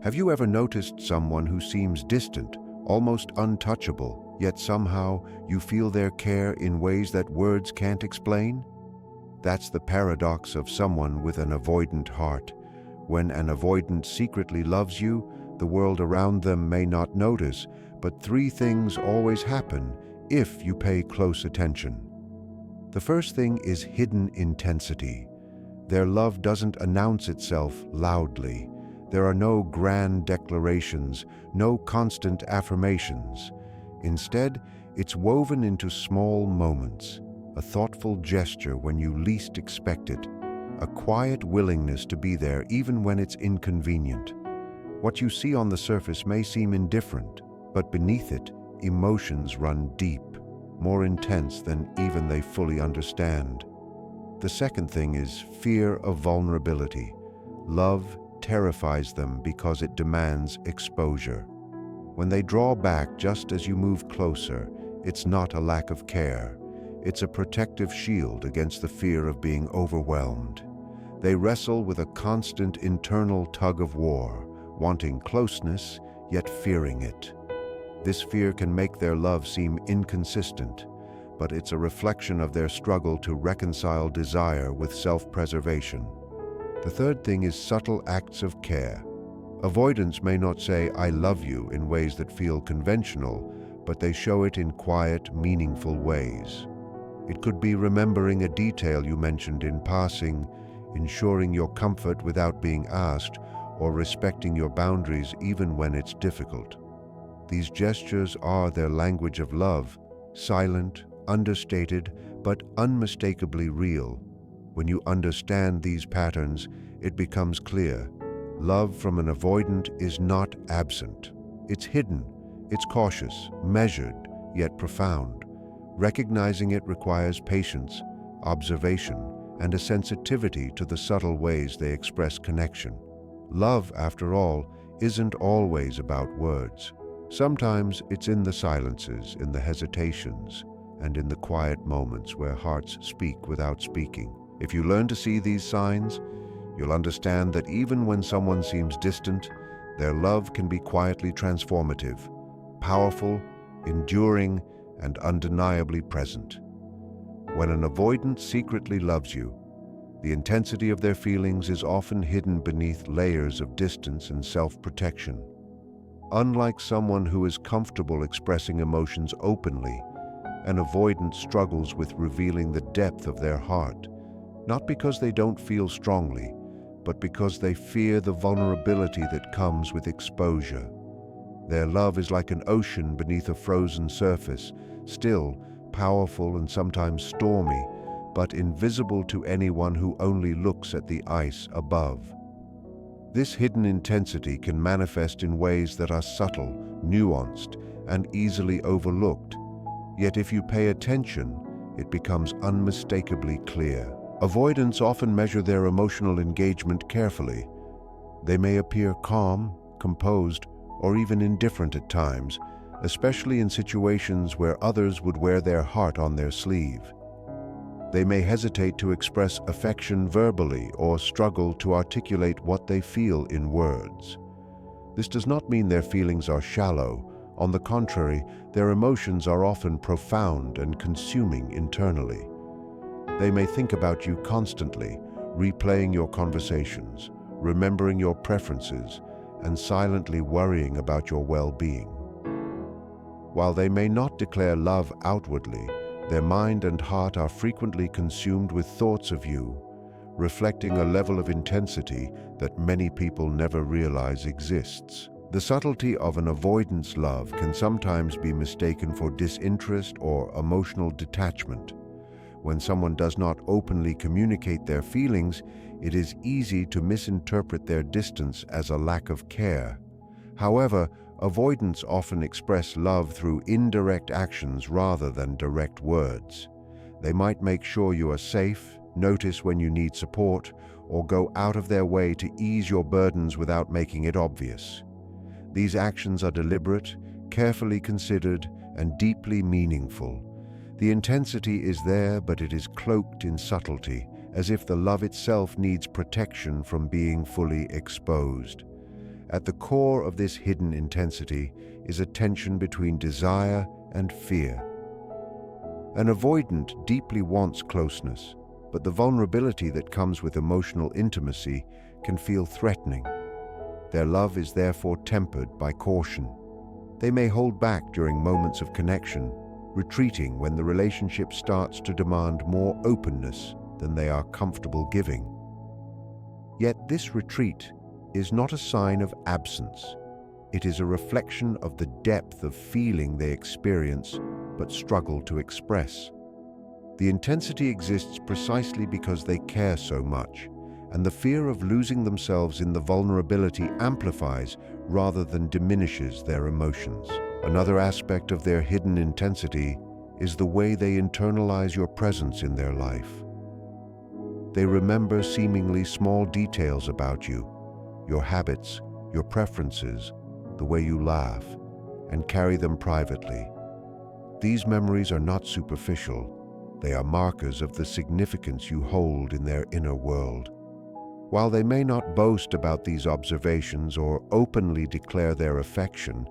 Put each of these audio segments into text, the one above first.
Have you ever noticed someone who seems distant, almost untouchable, yet somehow you feel their care in ways that words can't explain? That's the paradox of someone with an avoidant heart. When an avoidant secretly loves you, the world around them may not notice, but three things always happen if you pay close attention. The first thing is hidden intensity. Their love doesn't announce itself loudly. There are no grand declarations, no constant affirmations. Instead, it's woven into small moments, a thoughtful gesture when you least expect it, a quiet willingness to be there even when it's inconvenient. What you see on the surface may seem indifferent, but beneath it, emotions run deep, more intense than even they fully understand. The second thing is fear of vulnerability. Love terrifies them because it demands exposure. When they draw back just as you move closer, it's not a lack of care. It's a protective shield against the fear of being overwhelmed. They wrestle with a constant internal tug of war, wanting closeness, yet fearing it. This fear can make their love seem inconsistent, but it's a reflection of their struggle to reconcile desire with self-preservation. The third thing is subtle acts of care. Avoidants may not say, "I love you," in ways that feel conventional, but they show it in quiet, meaningful ways. It could be remembering a detail you mentioned in passing, ensuring your comfort without being asked, or respecting your boundaries even when it's difficult. These gestures are their language of love, silent, understated, but unmistakably real. When you understand these patterns, it becomes clear. Love from an avoidant is not absent. It's hidden, it's cautious, measured, yet profound. Recognizing it requires patience, observation, and a sensitivity to the subtle ways they express connection. Love, after all, isn't always about words. Sometimes it's in the silences, in the hesitations, and in the quiet moments where hearts speak without speaking. If you learn to see these signs, you'll understand that even when someone seems distant, their love can be quietly transformative, powerful, enduring, and undeniably present. When an avoidant secretly loves you, the intensity of their feelings is often hidden beneath layers of distance and self-protection. Unlike someone who is comfortable expressing emotions openly, an avoidant struggles with revealing the depth of their heart, not because they don't feel strongly, but because they fear the vulnerability that comes with exposure. Their love is like an ocean beneath a frozen surface, still, powerful and sometimes stormy, but invisible to anyone who only looks at the ice above. This hidden intensity can manifest in ways that are subtle, nuanced, and easily overlooked. Yet if you pay attention, it becomes unmistakably clear. Avoidants often measure their emotional engagement carefully. They may appear calm, composed, or even indifferent at times, especially in situations where others would wear their heart on their sleeve. They may hesitate to express affection verbally or struggle to articulate what they feel in words. This does not mean their feelings are shallow. On the contrary, their emotions are often profound and consuming internally. They may think about you constantly, replaying your conversations, remembering your preferences, and silently worrying about your well-being. While they may not declare love outwardly, their mind and heart are frequently consumed with thoughts of you, reflecting a level of intensity that many people never realize exists. The subtlety of an avoidance love can sometimes be mistaken for disinterest or emotional detachment. When someone does not openly communicate their feelings, it is easy to misinterpret their distance as a lack of care. However, avoidants often express love through indirect actions rather than direct words. They might make sure you are safe, notice when you need support, or go out of their way to ease your burdens without making it obvious. These actions are deliberate, carefully considered, and deeply meaningful. The intensity is there, but it is cloaked in subtlety, as if the love itself needs protection from being fully exposed. At the core of this hidden intensity is a tension between desire and fear. An avoidant deeply wants closeness, but the vulnerability that comes with emotional intimacy can feel threatening. Their love is therefore tempered by caution. They may hold back during moments of connection, retreating when the relationship starts to demand more openness than they are comfortable giving. Yet this retreat is not a sign of absence. It is a reflection of the depth of feeling they experience but struggle to express. The intensity exists precisely because they care so much, and the fear of losing themselves in the vulnerability amplifies rather than diminishes their emotions. Another aspect of their hidden intensity is the way they internalize your presence in their life. They remember seemingly small details about you, your habits, your preferences, the way you laugh, and carry them privately. These memories are not superficial. They are markers of the significance you hold in their inner world. While they may not boast about these observations or openly declare their affection,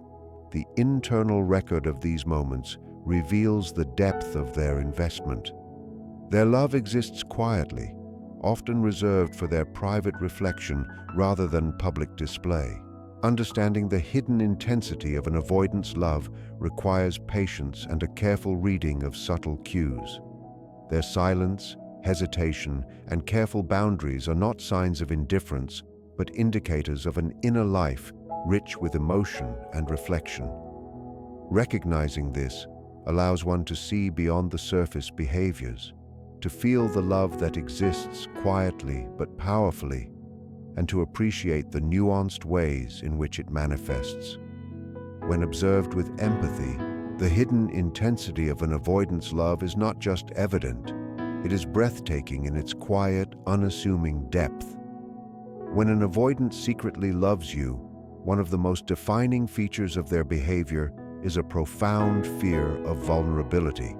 the internal record of these moments reveals the depth of their investment. Their love exists quietly, often reserved for their private reflection rather than public display. Understanding the hidden intensity of an avoidant's love requires patience and a careful reading of subtle cues. Their silence, hesitation, and careful boundaries are not signs of indifference, but indicators of an inner life rich with emotion and reflection. Recognizing this allows one to see beyond the surface behaviors, to feel the love that exists quietly but powerfully, and to appreciate the nuanced ways in which it manifests. When observed with empathy, the hidden intensity of an avoidant's love is not just evident, it is breathtaking in its quiet, unassuming depth. When an avoidant secretly loves you, one of the most defining features of their behavior is a profound fear of vulnerability.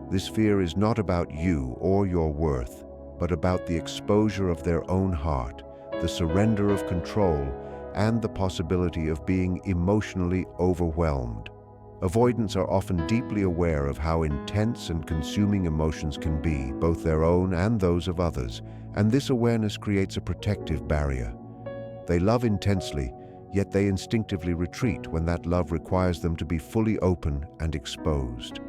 This fear is not about you or your worth, but about the exposure of their own heart, the surrender of control, and the possibility of being emotionally overwhelmed. Avoidants are often deeply aware of how intense and consuming emotions can be, both their own and those of others, and this awareness creates a protective barrier. They love intensely, yet they instinctively retreat when that love requires them to be fully open and exposed.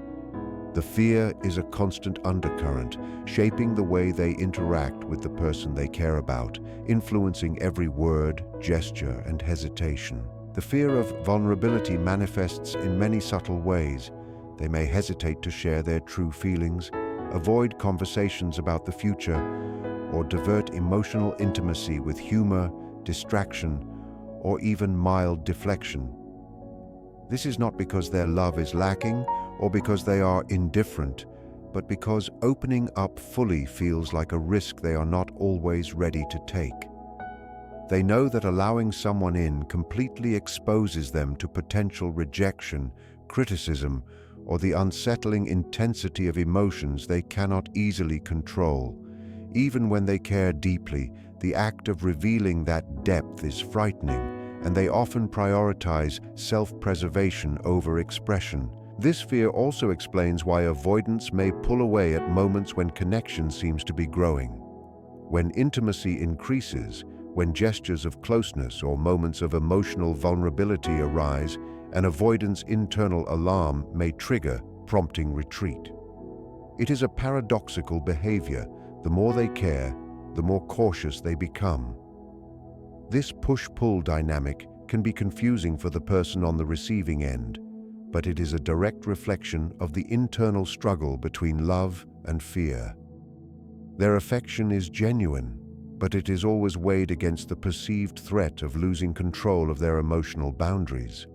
The fear is a constant undercurrent, shaping the way they interact with the person they care about, influencing every word, gesture, and hesitation. The fear of vulnerability manifests in many subtle ways. They may hesitate to share their true feelings, avoid conversations about the future, or divert emotional intimacy with humor, distraction, or even mild deflection. This is not because their love is lacking or because they are indifferent, but because opening up fully feels like a risk they are not always ready to take. They know that allowing someone in completely exposes them to potential rejection, criticism, or the unsettling intensity of emotions they cannot easily control. Even when they care deeply, the act of revealing that depth is frightening, and they often prioritize self-preservation over expression. This fear also explains why avoidants may pull away at moments when connection seems to be growing. When intimacy increases, when gestures of closeness or moments of emotional vulnerability arise, an avoidant's internal alarm may trigger, prompting retreat. It is a paradoxical behavior. The more they care, the more cautious they become. This push-pull dynamic can be confusing for the person on the receiving end, but it is a direct reflection of the internal struggle between love and fear. Their affection is genuine, but it is always weighed against the perceived threat of losing control of their emotional boundaries.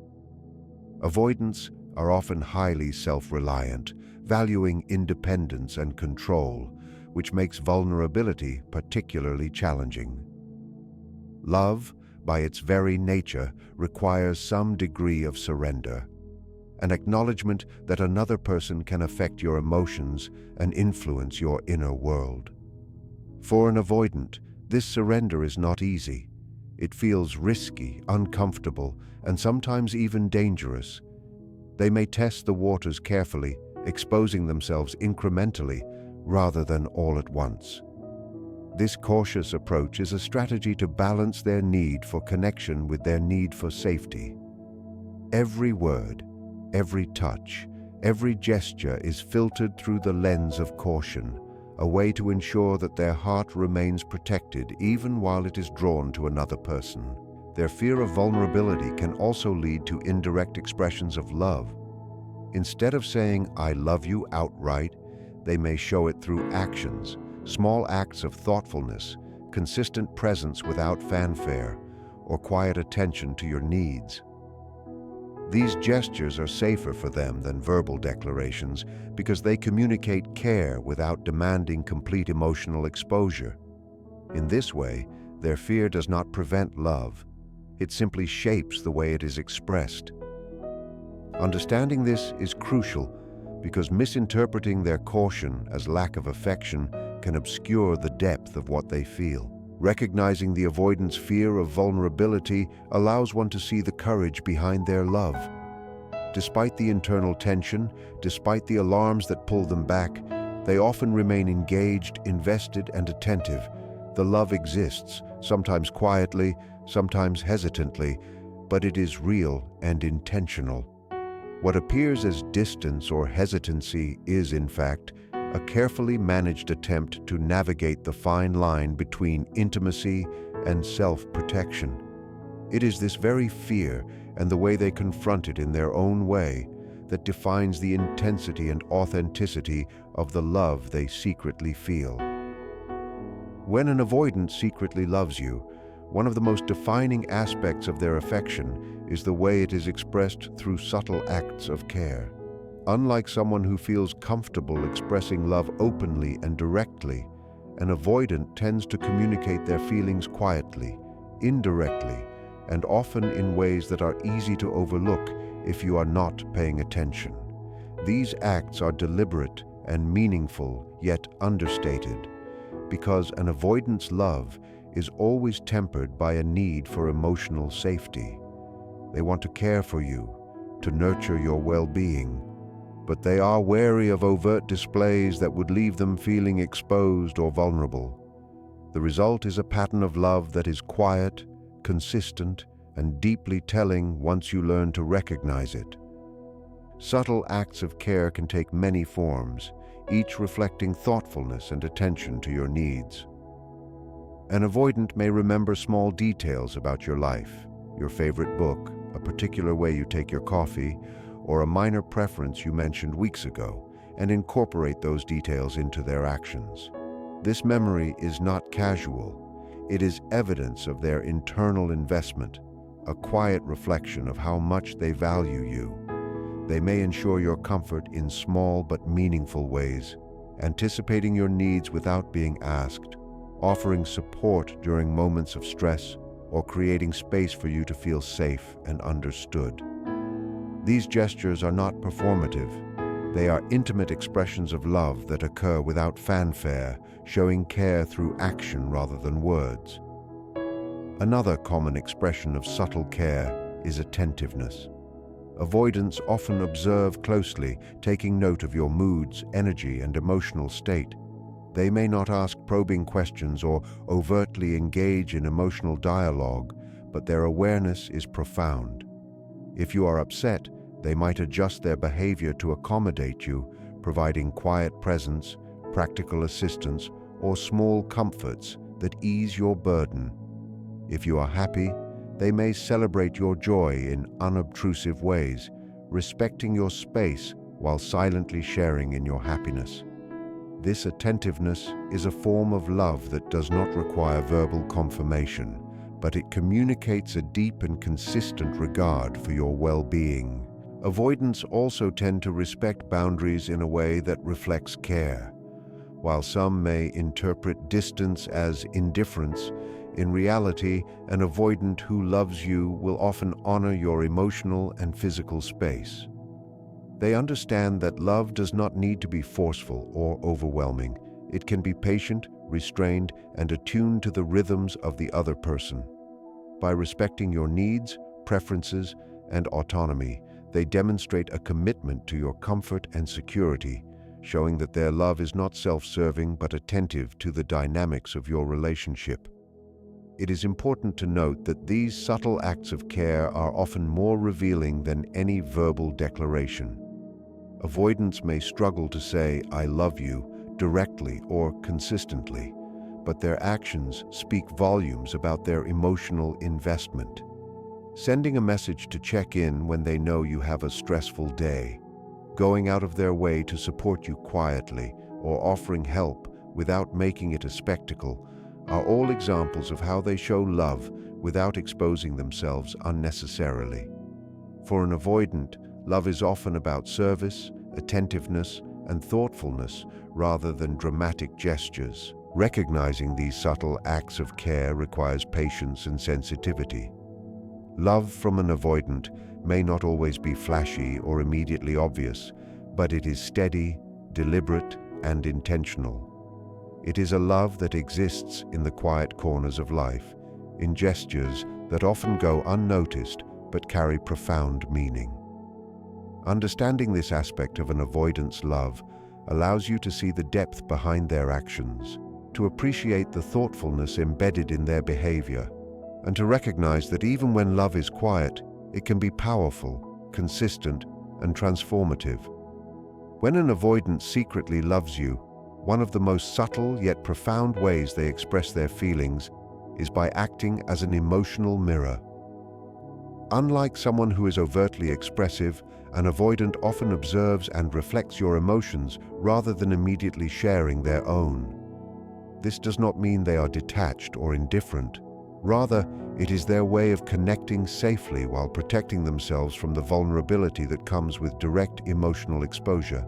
Avoidants are often highly self-reliant, valuing independence and control, which makes vulnerability particularly challenging. Love, by its very nature, requires some degree of surrender, an acknowledgement that another person can affect your emotions and influence your inner world. For an avoidant, this surrender is not easy. It feels risky, uncomfortable, and sometimes even dangerous. They may test the waters carefully, exposing themselves incrementally rather than all at once. This cautious approach is a strategy to balance their need for connection with their need for safety. Every word, every touch, every gesture is filtered through the lens of caution, a way to ensure that their heart remains protected even while it is drawn to another person. Their fear of vulnerability can also lead to indirect expressions of love. Instead of saying, "I love you" outright, they may show it through actions, small acts of thoughtfulness, consistent presence without fanfare, or quiet attention to your needs. These gestures are safer for them than verbal declarations because they communicate care without demanding complete emotional exposure. In this way, their fear does not prevent love. It simply shapes the way it is expressed. Understanding this is crucial because misinterpreting their caution as lack of affection can obscure the depth of what they feel. Recognizing the avoidant's fear of vulnerability allows one to see the courage behind their love. Despite the internal tension, despite the alarms that pull them back, they often remain engaged, invested, and attentive. The love exists, sometimes quietly, sometimes hesitantly, but it is real and intentional. What appears as distance or hesitancy is, in fact, a carefully managed attempt to navigate the fine line between intimacy and self-protection. It is this very fear and the way they confront it in their own way that defines the intensity and authenticity of the love they secretly feel. When an avoidant secretly loves you, one of the most defining aspects of their affection is the way it is expressed through subtle acts of care. Unlike someone who feels comfortable expressing love openly and directly, an avoidant tends to communicate their feelings quietly, indirectly, and often in ways that are easy to overlook if you are not paying attention. These acts are deliberate and meaningful, yet understated, because an avoidant's love is always tempered by a need for emotional safety. They want to care for you, to nurture your well-being, but they are wary of overt displays that would leave them feeling exposed or vulnerable. The result is a pattern of love that is quiet, consistent, and deeply telling once you learn to recognize it. Subtle acts of care can take many forms, each reflecting thoughtfulness and attention to your needs. An avoidant may remember small details about your life, your favorite book, a particular way you take your coffee, or a minor preference you mentioned weeks ago, and incorporate those details into their actions. This memory is not casual. It is evidence of their internal investment, a quiet reflection of how much they value you. They may ensure your comfort in small but meaningful ways, anticipating your needs without being asked, offering support during moments of stress, or creating space for you to feel safe and understood. These gestures are not performative. They are intimate expressions of love that occur without fanfare, showing care through action rather than words. Another common expression of subtle care is attentiveness. Avoidants often observe closely, taking note of your moods, energy, and emotional state. They may not ask probing questions or overtly engage in emotional dialogue, but their awareness is profound. If you are upset, they might adjust their behavior to accommodate you, providing quiet presence, practical assistance, or small comforts that ease your burden. If you are happy, they may celebrate your joy in unobtrusive ways, respecting your space while silently sharing in your happiness. This attentiveness is a form of love that does not require verbal confirmation, but it communicates a deep and consistent regard for your well-being. Avoidants also tend to respect boundaries in a way that reflects care. While some may interpret distance as indifference, in reality, an avoidant who loves you will often honor your emotional and physical space. They understand that love does not need to be forceful or overwhelming. It can be patient, restrained, and attuned to the rhythms of the other person. By respecting your needs, preferences, and autonomy, they demonstrate a commitment to your comfort and security, showing that their love is not self-serving but attentive to the dynamics of your relationship. It is important to note that these subtle acts of care are often more revealing than any verbal declaration. Avoidants may struggle to say, "I love you," directly or consistently, but their actions speak volumes about their emotional investment. Sending a message to check in when they know you have a stressful day, going out of their way to support you quietly, or offering help without making it a spectacle are all examples of how they show love without exposing themselves unnecessarily. For an avoidant, love is often about service, attentiveness, and thoughtfulness rather than dramatic gestures. Recognizing these subtle acts of care requires patience and sensitivity. Love from an avoidant may not always be flashy or immediately obvious, but it is steady, deliberate, and intentional. It is a love that exists in the quiet corners of life, in gestures that often go unnoticed but carry profound meaning. Understanding this aspect of an avoidant's love allows you to see the depth behind their actions, to appreciate the thoughtfulness embedded in their behavior, and to recognize that even when love is quiet, it can be powerful, consistent, and transformative. When an avoidant secretly loves you, one of the most subtle yet profound ways they express their feelings is by acting as an emotional mirror. Unlike someone who is overtly expressive, an avoidant often observes and reflects your emotions rather than immediately sharing their own. This does not mean they are detached or indifferent. Rather, it is their way of connecting safely while protecting themselves from the vulnerability that comes with direct emotional exposure.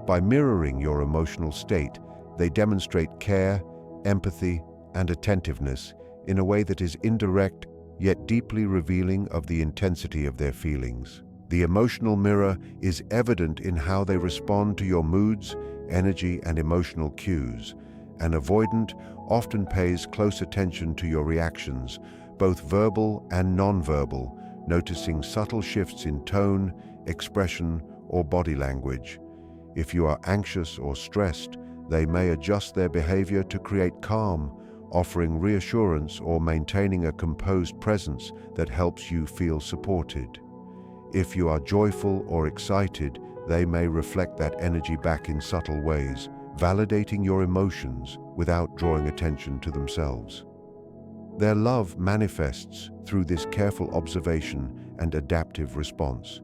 By mirroring your emotional state, they demonstrate care, empathy, and attentiveness in a way that is indirect yet deeply revealing of the intensity of their feelings. The emotional mirror is evident in how they respond to your moods, energy, and emotional cues. An avoidant often pays close attention to your reactions, both verbal and nonverbal, noticing subtle shifts in tone, expression, or body language. If you are anxious or stressed, they may adjust their behavior to create calm, offering reassurance or maintaining a composed presence that helps you feel supported. If you are joyful or excited, they may reflect that energy back in subtle ways, validating your emotions without drawing attention to themselves. Their love manifests through this careful observation and adaptive response,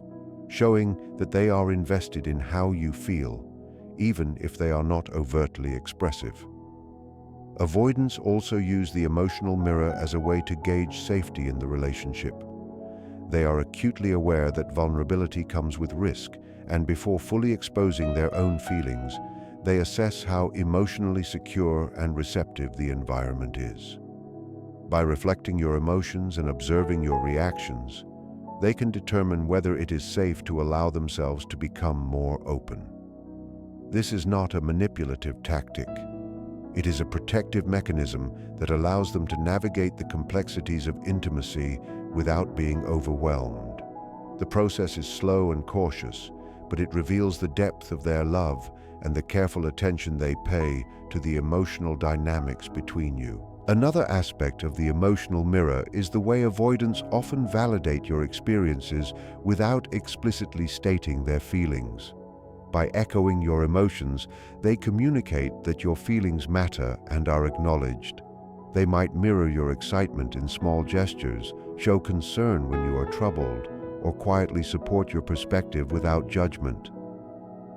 showing that they are invested in how you feel, even if they are not overtly expressive. Avoidants also use the emotional mirror as a way to gauge safety in the relationship. They are acutely aware that vulnerability comes with risk, and before fully exposing their own feelings, they assess how emotionally secure and receptive the environment is. By reflecting your emotions and observing your reactions, they can determine whether it is safe to allow themselves to become more open. This is not a manipulative tactic. It is a protective mechanism that allows them to navigate the complexities of intimacy without being overwhelmed. The process is slow and cautious, but it reveals the depth of their love and the careful attention they pay to the emotional dynamics between you. Another aspect of the emotional mirror is the way avoidants often validate your experiences without explicitly stating their feelings. By echoing your emotions, they communicate that your feelings matter and are acknowledged. They might mirror your excitement in small gestures, show concern when you are troubled, or quietly support your perspective without judgment.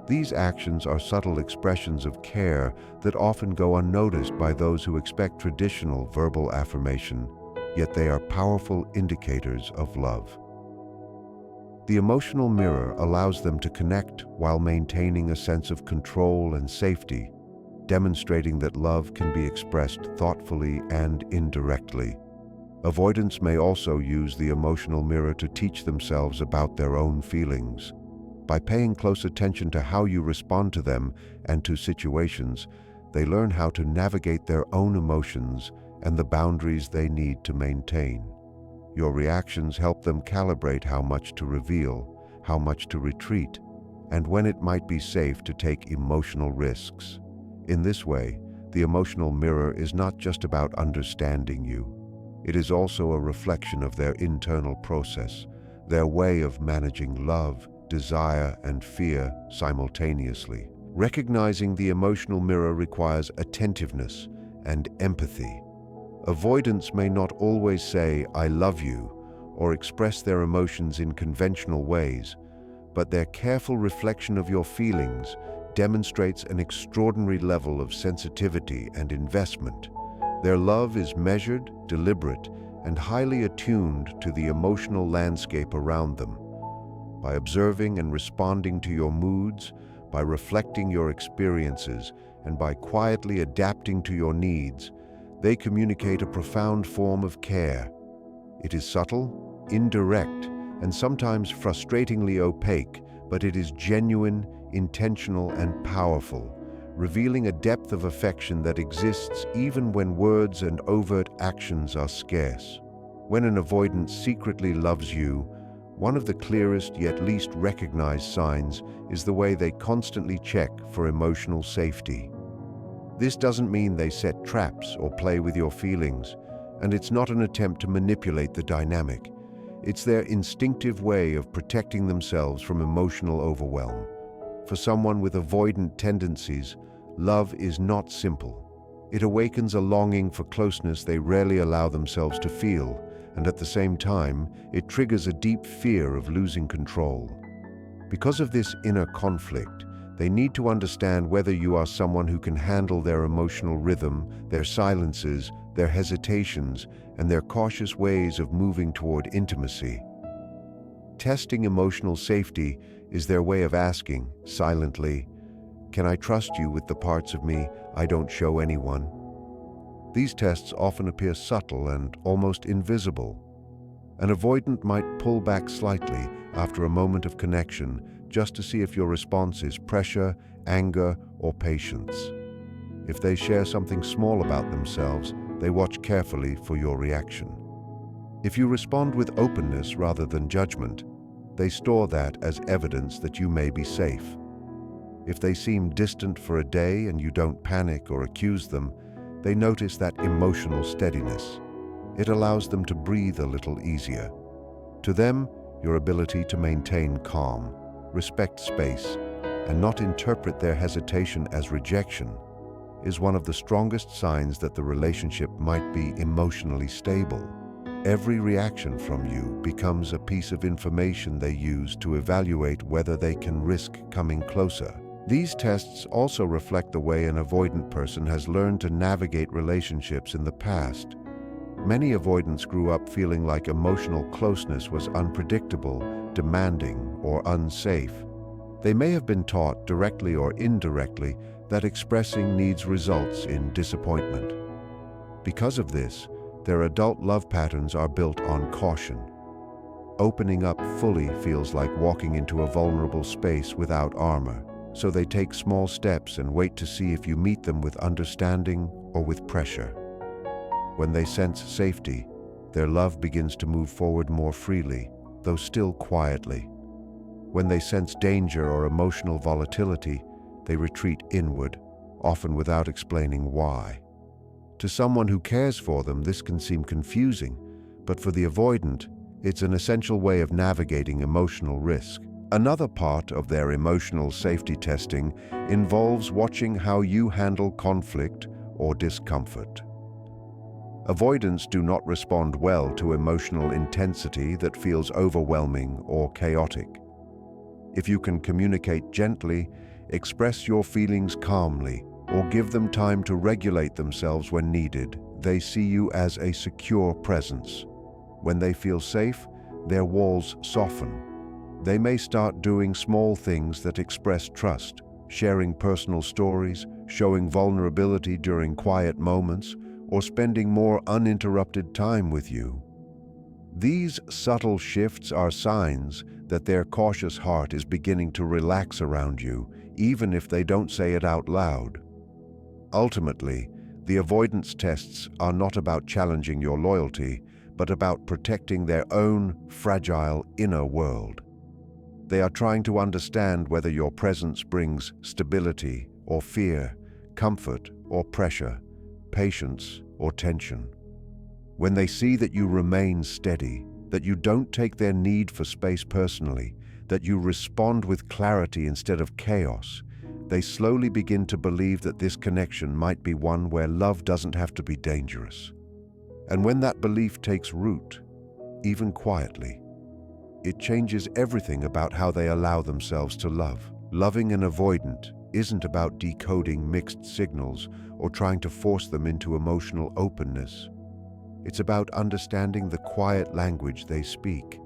These actions are subtle expressions of care that often go unnoticed by those who expect traditional verbal affirmation, yet they are powerful indicators of love. The emotional mirror allows them to connect while maintaining a sense of control and safety, demonstrating that love can be expressed thoughtfully and indirectly. Avoidants may also use the emotional mirror to teach themselves about their own feelings. By paying close attention to how you respond to them and to situations, they learn how to navigate their own emotions and the boundaries they need to maintain. Your reactions help them calibrate how much to reveal, how much to retreat, and when it might be safe to take emotional risks. In this way, the emotional mirror is not just about understanding you. It is also a reflection of their internal process, their way of managing love, desire, and fear simultaneously. Recognizing the emotional mirror requires attentiveness and empathy. Avoidants may not always say, "I love you," or express their emotions in conventional ways, but their careful reflection of your feelings demonstrates an extraordinary level of sensitivity and investment. Their love is measured, deliberate, and highly attuned to the emotional landscape around them. By observing and responding to your moods, by reflecting your experiences, and by quietly adapting to your needs, they communicate a profound form of care. It is subtle, indirect, and sometimes frustratingly opaque, but it is genuine, intentional, and powerful, revealing a depth of affection that exists even when words and overt actions are scarce. When an avoidant secretly loves you, one of the clearest yet least recognized signs is the way they constantly check for emotional safety. This doesn't mean they set traps or play with your feelings, and it's not an attempt to manipulate the dynamic. It's their instinctive way of protecting themselves from emotional overwhelm. For someone with avoidant tendencies, love is not simple. It awakens a longing for closeness they rarely allow themselves to feel, and at the same time, it triggers a deep fear of losing control. Because of this inner conflict, they need to understand whether you are someone who can handle their emotional rhythm, their silences, their hesitations, and their cautious ways of moving toward intimacy. Testing emotional safety is their way of asking, silently, "Can I trust you with the parts of me I don't show anyone?" These tests often appear subtle and almost invisible. An avoidant might pull back slightly after a moment of connection just to see if your response is pressure, anger, or patience. If they share something small about themselves, they watch carefully for your reaction. If you respond with openness rather than judgment, they store that as evidence that you may be safe. If they seem distant for a day and you don't panic or accuse them, they notice that emotional steadiness. It allows them to breathe a little easier. To them, your ability to maintain calm, respect space, and not interpret their hesitation as rejection is one of the strongest signs that the relationship might be emotionally stable. Every reaction from you becomes a piece of information they use to evaluate whether they can risk coming closer. These tests also reflect the way an avoidant person has learned to navigate relationships in the past. Many avoidants grew up feeling like emotional closeness was unpredictable, demanding, or unsafe. They may have been taught, directly or indirectly, that expressing needs results in disappointment. Because of this, their adult love patterns are built on caution. Opening up fully feels like walking into a vulnerable space without armor, so they take small steps and wait to see if you meet them with understanding or with pressure. When they sense safety, their love begins to move forward more freely, though still quietly. When they sense danger or emotional volatility, they retreat inward, often without explaining why. To someone who cares for them, this can seem confusing, but for the avoidant, it's an essential way of navigating emotional risk. Another part of their emotional safety testing involves watching how you handle conflict or discomfort. Avoidants do not respond well to emotional intensity that feels overwhelming or chaotic. If you can communicate gently, express your feelings calmly, or give them time to regulate themselves when needed, they see you as a secure presence. When they feel safe, their walls soften. They may start doing small things that express trust, sharing personal stories, showing vulnerability during quiet moments, or spending more uninterrupted time with you. These subtle shifts are signs that their cautious heart is beginning to relax around you, even if they don't say it out loud. Ultimately, The avoidance tests are not about challenging your loyalty, but about protecting their own fragile inner world. They are trying to understand whether your presence brings stability or fear, comfort or pressure, patience or tension. When they see that you remain steady, that you don't take their need for space personally, that you respond with clarity instead of chaos, they slowly begin to believe that this connection might be one where love doesn't have to be dangerous. And when that belief takes root, even quietly, it changes everything about how they allow themselves to love. Loving an avoidant isn't about decoding mixed signals or trying to force them into emotional openness. It's about understanding the quiet language they speak,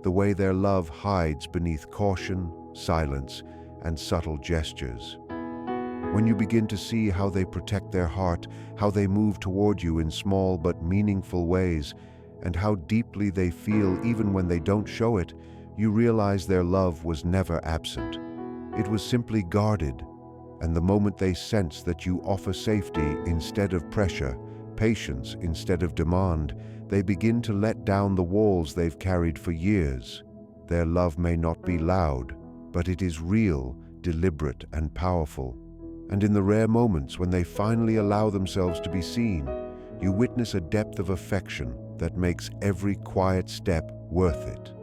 the way their love hides beneath caution, silence, and subtle gestures. When you begin to see how they protect their heart, how they move toward you in small but meaningful ways, and how deeply they feel even when they don't show it, you realize their love was never absent. It was simply guarded, and the moment they sense that you offer safety instead of pressure, patience instead of demand, they begin to let down the walls they've carried for years. Their love may not be loud, but it is real, deliberate, and powerful. And in the rare moments when they finally allow themselves to be seen, you witness a depth of affection that makes every quiet step worth it.